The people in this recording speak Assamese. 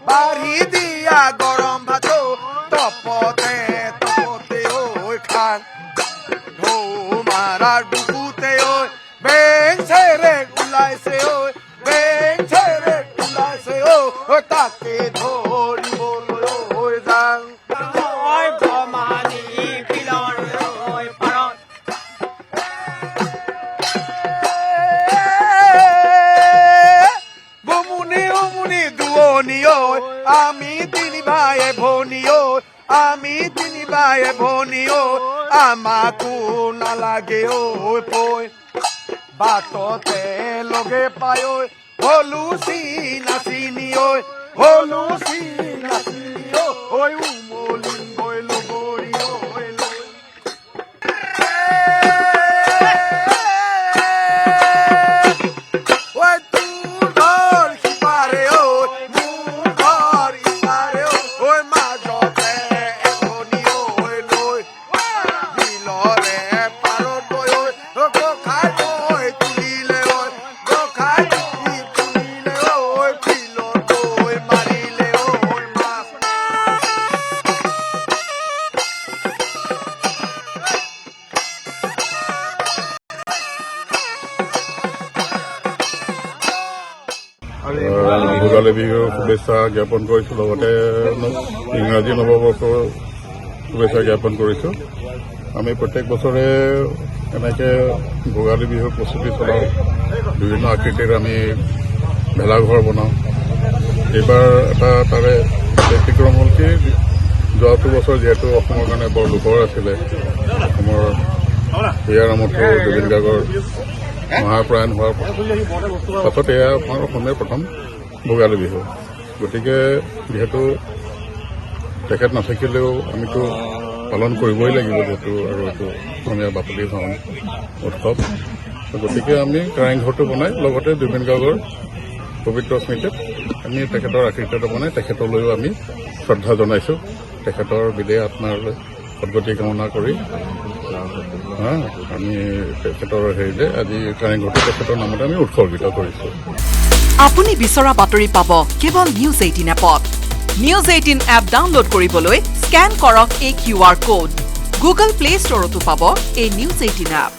বাড়ি দিয়া গরম ভাত তপতে তপতে ওই খান ঢৌ মারার বুকুতে ওই বেং ছেড়ে উলাইছে ওই বেং ছেড়ে উলাইছে ওই তাকে ধরিব ওই যাং ওই ভমানি বিলৰ ওই পাৰত বমুনি উমুনি দুয়নি ওই আমি তিনি ভাই ভনী ওই আমি তিনি ভাই ভনী ওই আমাকো নালাগে ওই পই বাটতে লগে পাই ওই হলু চিনি ওই হলু চিনি ওই উমলিন গৈ লগৰি ওই লৈ ওই তোৰ ঘৰ সিপাৰে ওই মোৰ ঘৰ ইপাৰে ওই মাজতে এখনি ওই লৈ বিলৰে পাৰত গৈ ওই গোখাই গৈ তুলিলে ওই গোখাই তুলিলে ওই বিলত গৈ মাৰিলে ওই মাছ ভোগালী বিহুৰ শুভেচ্ছা জ্ঞাপন কৰিছোঁ লগতে ইংৰাজী নৱবৰ্ষৰ শুভেচ্ছা জ্ঞাপন কৰিছোঁ আমি প্ৰত্যেক বছৰে এনেকৈ ভোগালী বিহুৰ প্ৰস্তুতি চলাওঁ বিভিন্ন আকৃতিৰ আমি ভেলাঘৰ বনাওঁ এইবাৰ এটা তাৰে ব্যতিক্ৰম হ'ল কি যোৱাটো বছৰ যিহেতু অসমৰ কাৰণে বৰ দুখৰ আছিলে অসমৰ হিয়াৰ আমঠু জুবিন গাৰ্গৰ মহাপ্ৰয়াণ হোৱাৰ পাছত এয়া আমাৰ অসমীয়াৰ প্ৰথম ভোগালী বিহু গতিকে যিহেতু তেখেত নাথাকিলেও আমিতো পালন কৰিবই লাগিব যিহেতু আৰু এইটো অসমীয়া বাপতি সাহোন উৎসৱ গতিকে আমি কাৰেংঘৰটো বনাই লগতে জুবিন গাৰ্গৰ পবিত্ৰ স্মৃতিত আমি তেখেতৰ আকৃতিটো বনাই তেখেতলৈও আমি শ্ৰদ্ধা জনাইছোঁ তেখেতৰ বিদেহ আত্মালৈ সদগতি কামনা কৰি আমি তেখেতৰ হেৰিলে আজি কাৰেংঘৰটো তেখেতৰ নামতে আমি উৎসৰ্গিত কৰিছোঁ আপুনি বিচৰা বাতৰি পাব কেৱল নিউজ 18 এপত নিউজ 18 এপ ডাউনলোড কৰিবলৈ স্কেন কৰক এই QR কোড গুগল প্লে ষ্টৰতো পাব এই নিউজ 18 এপ